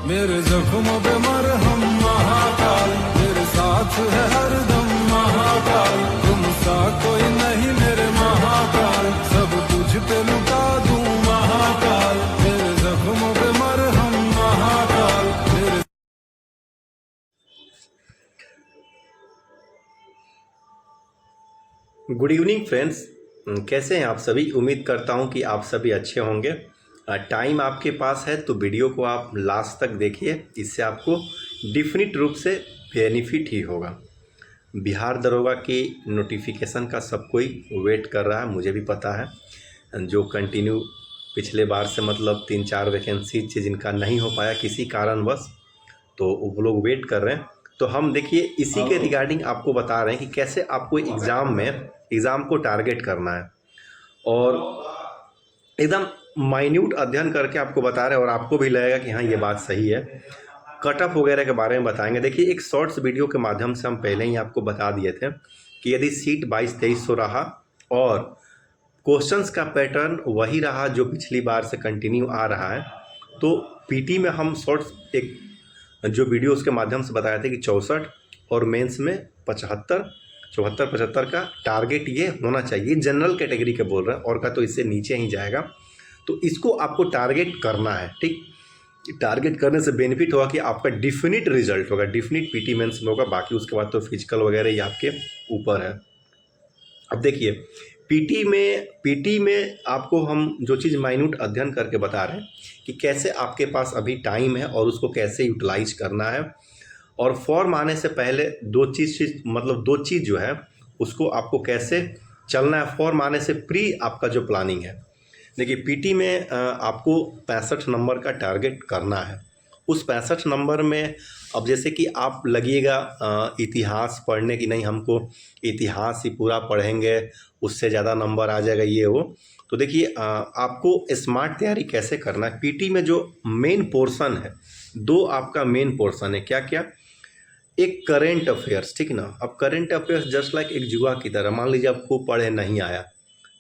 मेरे जख्मों पे मरहम महाकाल, मेरे साथ है हरदम महाकाल। तुम सा कोई नहीं मेरे महाकाल, सब तुझ पे लुटा दूं महाकाल। मेरे जख्मों पे मरहम महाकाल, मेरे। गुड इवनिंग फ्रेंड्स, कैसे हैं आप सभी। उम्मीद करता हूं कि आप सभी अच्छे होंगे। टाइम आपके पास है तो वीडियो को आप लास्ट तक देखिए, इससे आपको डिफिनिट रूप से बेनिफिट ही होगा। बिहार दरोगा की नोटिफिकेशन का सब कोई वेट कर रहा है, मुझे भी पता है। जो कंटिन्यू पिछले बार से मतलब 3-4 वैकेंसी जिनका नहीं हो पाया किसी कारणवश, तो वो लोग वेट कर रहे हैं। तो हम देखिए इसी के रिगार्डिंग आपको बता रहे हैं कि कैसे आपको एग्ज़ाम को टारगेट करना है, और एकदम माइन्यूट अध्ययन करके आपको बता रहे हैं, और आपको भी लगेगा कि हाँ ये बात सही है। कट ऑफ वगैरह के बारे में बताएंगे। देखिए एक शॉर्ट्स वीडियो के माध्यम से हम पहले ही आपको बता दिए थे कि यदि सीट 22-2300 रहा और क्वेश्चंस का पैटर्न वही रहा जो पिछली बार से कंटिन्यू आ रहा है, तो पीटी में हम शॉर्ट्स एक जो वीडियो उसके माध्यम से बताए थे कि 64 और मेंस में 74-75 का टारगेट ये होना चाहिए। जनरल कैटेगरी के बोल रहे हैं, और का तो इससे नीचे ही जाएगा। तो इसको आपको टारगेट करना है, ठीक। टारगेट करने से बेनिफिट होगा कि आपका डिफिनिट रिजल्ट होगा, डिफिनिट पीटी मेंस में होगा। बाकी उसके बाद तो फिजिकल वगैरह ये आपके ऊपर है। अब देखिए पीटी में आपको हम जो चीज़ माइन्यूट अध्ययन करके बता रहे हैं कि कैसे आपके पास अभी टाइम है और उसको कैसे यूटिलाइज करना है। और फॉर्म आने से पहले दो चीज़ जो है उसको आपको कैसे चलना है। फॉर्म आने से प्री आपका जो प्लानिंग है, देखिए पीटी में आपको 65 नंबर का टारगेट करना है। उस 65 नंबर में अब जैसे कि आप लगिएगा इतिहास पढ़ने की, नहीं हमको इतिहास ही पूरा पढ़ेंगे उससे ज़्यादा नंबर आ जाएगा ये वो। तो देखिए आपको स्मार्ट तैयारी कैसे करना है। पीटी में जो मेन पोर्शन है, दो आपका मेन पोर्शन है, क्या क्या। एक करेंट अफेयर्स, ठीक ना। अब करेंट अफेयर्स जस्ट लाइक एक जुआ की तरह। मान लीजिए आप खूब पढ़े नहीं आया,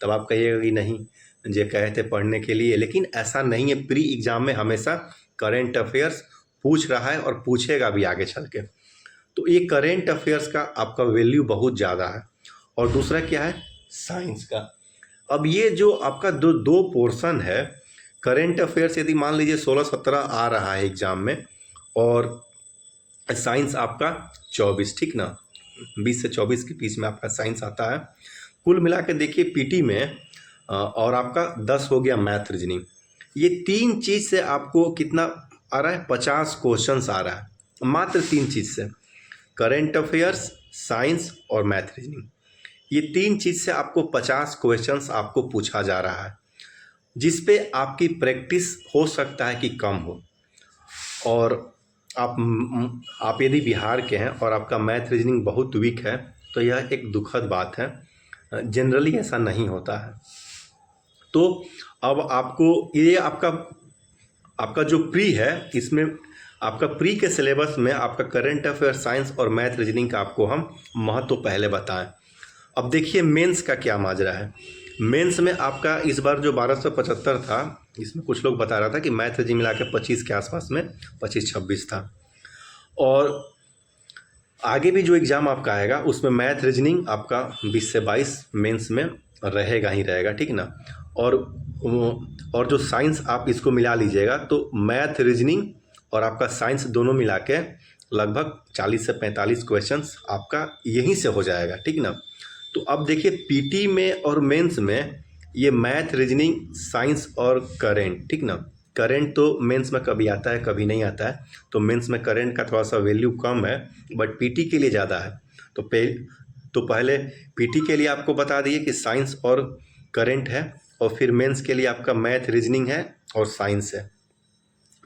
तब आप कहिएगा कि नहीं जो कहे थे पढ़ने के लिए, लेकिन ऐसा नहीं है। प्री एग्ज़ाम में हमेशा करेंट अफेयर्स पूछ रहा है और पूछेगा भी आगे चल के। तो ये करेंट अफेयर्स का आपका वैल्यू बहुत ज़्यादा है। और दूसरा क्या है, साइंस का। अब ये जो आपका दो पोर्शन है, करेंट अफेयर्स यदि मान लीजिए 16-17 आ रहा है एग्ज़ाम में, और साइंस आपका 24, ठीक ना। 20 से 24 के बीच में आपका साइंस आता है। कुल मिला के देखिए पीटी में और आपका 10 हो गया मैथ रीजनिंग। ये तीन चीज़ से आपको कितना आ रहा है, 50 क्वेश्चंस आ रहा है, मात्र तीन चीज़ से। करेंट अफेयर्स, साइंस और मैथ रीजनिंग, ये तीन चीज़ से आपको 50 क्वेश्चंस आपको पूछा जा रहा है, जिस पे आपकी प्रैक्टिस हो सकता है कि कम हो। और आप यदि बिहार के हैं और आपका मैथ रीजनिंग बहुत वीक है, तो यह एक दुखद बात है। जनरली ऐसा नहीं होता है। तो अब आपको ये आपका जो प्री है, इसमें आपका प्री के सिलेबस में आपका करंट अफेयर, साइंस और मैथ रीजनिंग का आपको हम महत्व पहले बताएं। अब देखिए मेंस का क्या माजरा है। मेंस में आपका इस बार जो 1275 था, इसमें कुछ लोग बता रहा था कि मैथ रीजनिंग मिला के 25 के आसपास में 25-26 था। और आगे भी जो एग्ज़ाम आपका आएगा उसमें मैथ रीजनिंग आपका 20 से 22 मेंस में रहेगा ही रहेगा, ठीक ना। और जो साइंस आप इसको मिला लीजिएगा तो मैथ रीजनिंग और आपका साइंस दोनों मिला के लगभग 40 से 45 क्वेश्चंस आपका यहीं से हो जाएगा, ठीक ना। तो अब देखिए पीटी में और मेंस में ये मैथ रीजनिंग, साइंस और करेंट, ठीक ना। करेंट तो मेंस में कभी आता है कभी नहीं आता है, तो मेंस में करेंट का थोड़ा सा वैल्यू कम है, बट पीटी के लिए ज़्यादा है। तो पहले पीटी के लिए आपको बता दिए कि साइंस और करेंट है, और फिर मेंस के लिए आपका मैथ रीजनिंग है और साइंस है।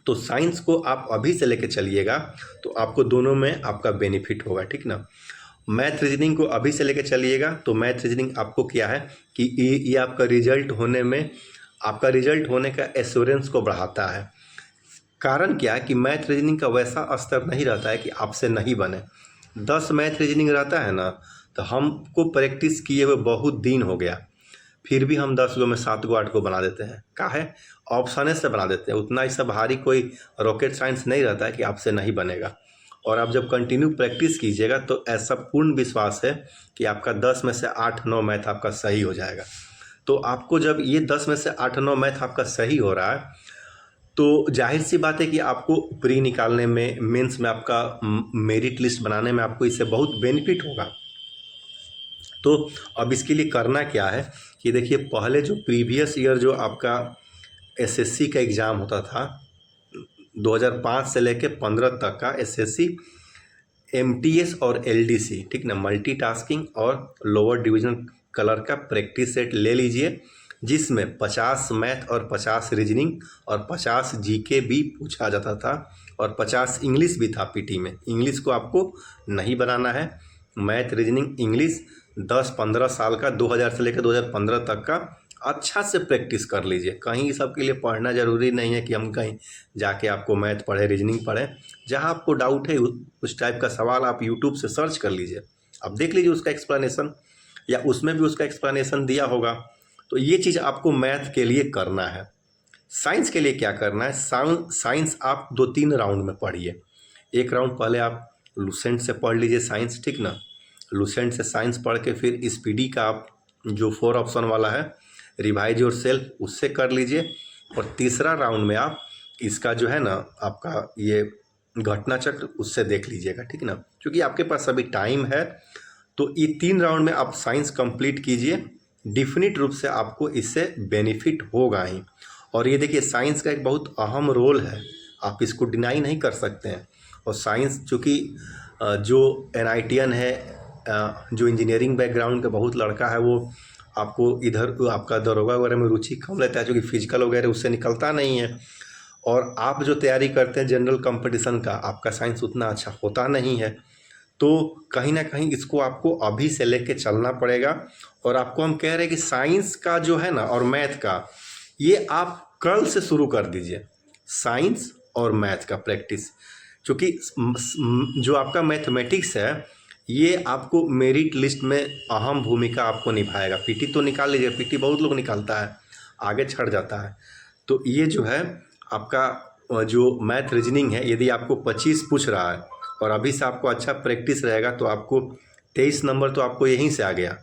तो साइंस को आप अभी से लेके चलिएगा तो आपको दोनों में आपका बेनिफिट होगा, ठीक ना। मैथ रीजनिंग को अभी से लेके चलिएगा तो मैथ रीजनिंग आपको क्या है कि ये आपका रिजल्ट होने में, आपका रिजल्ट होने का एश्योरेंस को बढ़ाता है। कारण क्या है कि मैथ रीजनिंग का वैसा स्तर नहीं रहता है कि आपसे नहीं बने। 10 मैथ रीजनिंग रहता है ना, तो हमको प्रैक्टिस किए हुए बहुत दिन हो गया, फिर भी हम 10 गो में 7 गो 8 गो बना देते हैं। का है ऑप्शन से बना देते हैं, उतना ऐसा भारी कोई रॉकेट साइंस नहीं रहता है कि आपसे नहीं बनेगा। और आप जब कंटिन्यू प्रैक्टिस कीजिएगा तो ऐसा पूर्ण विश्वास है कि आपका 10 में से 8-9 मैथ आपका सही हो जाएगा। तो आपको जब ये 10 में से 8-9 मैथ आपका सही हो रहा है तो जाहिर सी बात है कि आपको प्री निकालने में, मेंस में आपका मेरिट लिस्ट बनाने में आपको इससे बहुत बेनिफिट होगा। तो अब इसके लिए करना क्या है कि देखिए, पहले जो प्रीवियस ईयर जो आपका एसएससी का एग्ज़ाम होता था 2005 से लेके 15 तक का एसएससी, एमटीएस और एलडीसी, ठीक ना, मल्टीटास्किंग और लोअर डिवीजन कलर का प्रैक्टिस सेट ले लीजिए, जिसमें 50 मैथ और 50 रीजनिंग और 50 जीके भी पूछा जाता था और 50 इंग्लिश भी था पीटी में। इंग्लिश को आपको नहीं बनाना है, मैथ रीजनिंग इंग्लिश 10-15 साल का 2000 से लेकर 2015 तक का अच्छा से प्रैक्टिस कर लीजिए। कहीं सब के लिए पढ़ना ज़रूरी नहीं है कि हम कहीं जाके आपको मैथ पढ़े, रीजनिंग पढ़े। जहाँ आपको डाउट है उस टाइप का सवाल आप यूट्यूब से सर्च कर लीजिए, आप देख लीजिए उसका एक्सप्लेनेशन, या उसमें भी उसका एक्सप्लेनेशन दिया होगा। तो ये चीज़ आपको मैथ के लिए करना है। साइंस के लिए क्या करना है, साइंस आप 2-3 राउंड में पढ़िए। एक राउंड पहले आप लुसेंट से पढ़ लीजिए साइंस, ठीक ना, लुसेंट से साइंस पढ़ के फिर स्पीडी का आप जो 4 ऑप्शन वाला है रिवाइज योर सेल्फ उससे कर लीजिए। और तीसरा राउंड में आप इसका जो है ना आपका ये घटना चक्र उससे देख लीजिएगा, ठीक ना, क्योंकि आपके पास अभी टाइम है। तो ये 3 राउंड में आप साइंस कंप्लीट कीजिए, डिफिनिट रूप से आपको इससे बेनिफिट होगा ही। और ये देखिए, साइंस का एक बहुत अहम रोल है, आप इसको डिनाई नहीं कर सकते हैं। और साइंस चूँकि जो NITian है, जो इंजीनियरिंग बैकग्राउंड का बहुत लड़का है, वो आपको इधर आपका दरोगा वगैरह में रुचि कम रहता है, क्योंकि फिजिकल वगैरह उससे निकलता नहीं है। और आप जो तैयारी करते हैं जनरल कंपटीशन का, आपका साइंस उतना अच्छा होता नहीं है। तो कहीं ना कहीं इसको आपको अभी से लेके चलना पड़ेगा। और आपको हम कह रहे हैं कि साइंस का जो है ना और मैथ का, ये आप कल से शुरू कर दीजिए, साइंस और मैथ का प्रैक्टिस। क्योंकि जो आपका मैथमेटिक्स है ये आपको मेरिट लिस्ट में अहम भूमिका आपको निभाएगा। पीटी तो निकाल लीजिए, पीटी बहुत लोग निकालता है, आगे छड़ जाता है। तो ये जो है आपका जो मैथ रीजनिंग है, यदि आपको 25 पूछ रहा है और अभी से आपको अच्छा प्रैक्टिस रहेगा तो आपको 23 नंबर तो आपको यहीं से आ गया।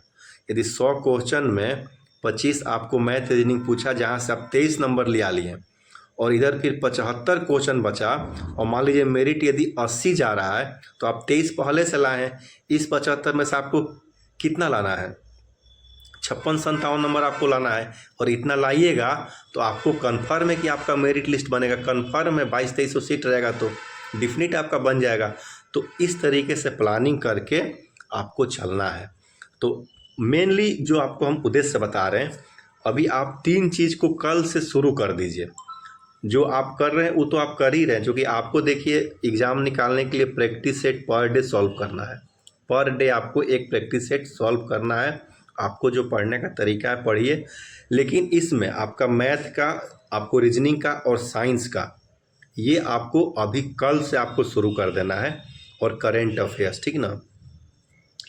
यदि 100 क्वेश्चन में 25 आपको मैथ रीजनिंग पूछा, जहाँ से आप 23 नंबर ले लिए, और इधर फिर 75 क्वेश्चन बचा, और मान लीजिए मेरिट यदि 80 जा रहा है तो आप 23 पहले से लाए हैं, इस 75 में से आपको कितना लाना है, 56-57 नंबर आपको लाना है। और इतना लाइएगा तो आपको कन्फर्म है कि आपका मेरिट लिस्ट बनेगा, कन्फर्म है 2200-2300 सीट रहेगा तो डिफिनिट आपका बन जाएगा। तो इस तरीके से प्लानिंग करके आपको चलना है। तो मेनली जो आपको हम उद्देश्य बता रहे हैं, अभी आप 3 चीज़ को कल से शुरू कर dीजिए। जो आप कर रहे हैं वो तो आप कर ही रहे हैं, क्योंकि आपको देखिए एग्ज़ाम निकालने के लिए practice set per day solve करना है, पर डे आपको एक प्रैक्टिस सेट सॉल्व करना है। आपको जो पढ़ने का तरीका है पढ़िए, लेकिन इसमें आपका मैथ का, आपको रीजनिंग का और साइंस का, ये आपको अभी कल से आपको शुरू कर देना है। और करेंट अफेयर्स, ठीक ना,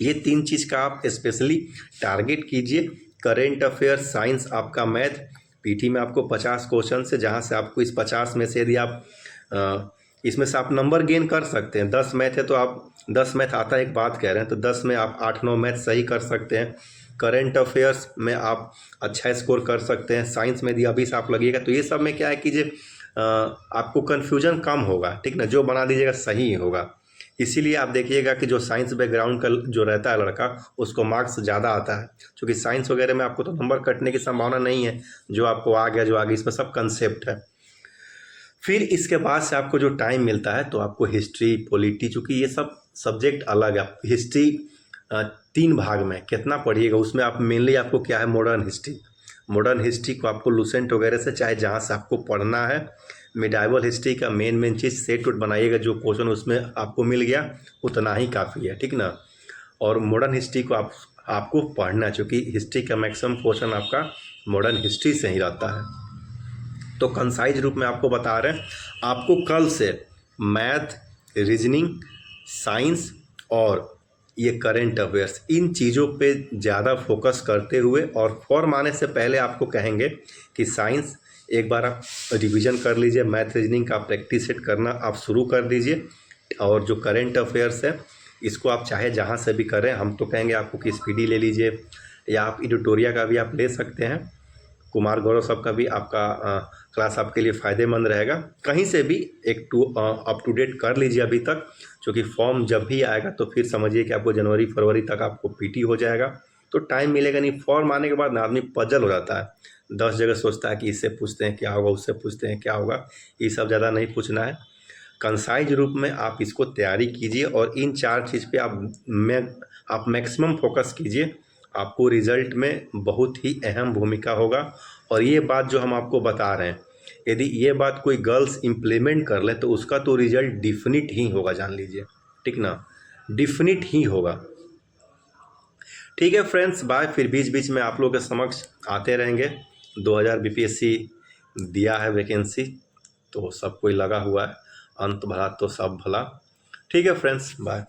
ये 3 चीज़ का आप स्पेशली टारगेट कीजिए। करेंट अफेयर्स, साइंस, आपका मैथ। पीटी में आपको 50 क्वेश्चन से, जहाँ से आपको इस 50 में से यदि आप इसमें से आप नंबर गेन कर सकते हैं। 10 मैथ है तो आप 10 मैथ आता है, एक बात कह रहे हैं, तो 10 में आप 8-9 मैथ सही कर सकते हैं। करेंट अफेयर्स में आप अच्छा स्कोर कर सकते हैं। साइंस में यदि अभी से आप लगिएगा तो ये सब में क्या है कि आपको कन्फ्यूजन कम होगा, ठीक ना, जो बना दीजिएगा सही होगा। इसीलिए आप देखिएगा कि जो साइंस बैकग्राउंड का जो रहता है लड़का, उसको मार्क्स ज़्यादा आता है, क्योंकि साइंस वगैरह में आपको तो नंबर कटने की संभावना नहीं है। जो आपको आ गया, जो आ गया, इसमें सब कंसेप्ट है। फिर इसके बाद से आपको जो टाइम मिलता है तो आपको हिस्ट्री, पॉलिटी, चूँकि ये सब सब्जेक्ट अलग है। हिस्ट्री 3 भाग में कितना पढ़िएगा, उसमें आप मेनली आपको क्या है, मॉडर्न हिस्ट्री। मॉडर्न हिस्ट्री को आपको लुसेंट वगैरह से, चाहे जहाँ से आपको पढ़ना है, मिडाइवल हिस्ट्री का मेन चीज़ सेट उट बनाइएगा। जो क्वेश्चन उसमें आपको मिल गया उतना ही काफ़ी है, ठीक ना। और मॉडर्न हिस्ट्री को आपको पढ़ना, चूँकि हिस्ट्री का मैक्सिमम क्वेश्चन आपका मॉडर्न हिस्ट्री से ही रहता है। तो कंसाइज रूप में आपको बता रहे हैं, आपको कल से मैथ, रीजनिंग, साइंस और ये करंट अफेयर्स, इन चीज़ों पे ज़्यादा फोकस करते हुए, और फॉर्म आने से पहले आपको कहेंगे कि साइंस एक बार आप रिवीजन कर लीजिए, मैथ रीजनिंग का प्रैक्टिस सेट करना आप शुरू कर दीजिए, और जो करंट अफेयर्स है इसको आप चाहे जहाँ से भी करें, हम तो कहेंगे आपको कि स्पीडी ले लीजिए, या आप एडिटोरिया का भी आप ले सकते हैं, कुमार गौरव साहब का भी आपका क्लास आपके लिए फ़ायदेमंद रहेगा। कहीं से भी एक अप टू डेट कर लीजिए अभी तक, क्योंकि फॉर्म जब भी आएगा तो फिर समझिए कि आपको जनवरी फरवरी तक आपको पीटी हो जाएगा, तो टाइम मिलेगा नहीं। फॉर्म आने के बाद ना आदमी पजल हो जाता है, 10 जगह सोचता है कि इससे पूछते हैं क्या होगा, उससे पूछते हैं क्या होगा। ये सब ज़्यादा नहीं पूछना है, कंसाइज रूप में आप इसको तैयारी कीजिए, और इन 4 चीज़ पे आप मैक्सिमम फोकस कीजिए, आपको रिज़ल्ट में बहुत ही अहम भूमिका होगा। और ये बात जो हम आपको बता रहे हैं, यदि ये बात कोई गर्ल्स इम्प्लीमेंट कर ले तो उसका तो रिज़ल्ट डिफिनिट ही होगा, जान लीजिए, ठीक ना, डिफिनिट ही होगा। ठीक है फ्रेंड्स, बाय। फिर बीच बीच में आप लोगों के समक्ष आते रहेंगे। 2000 बीपीएससी दिया है वैकेंसी, तो सब कोई लगा हुआ है, अंत भला तो सब भला। ठीक है फ्रेंड्स, बाय।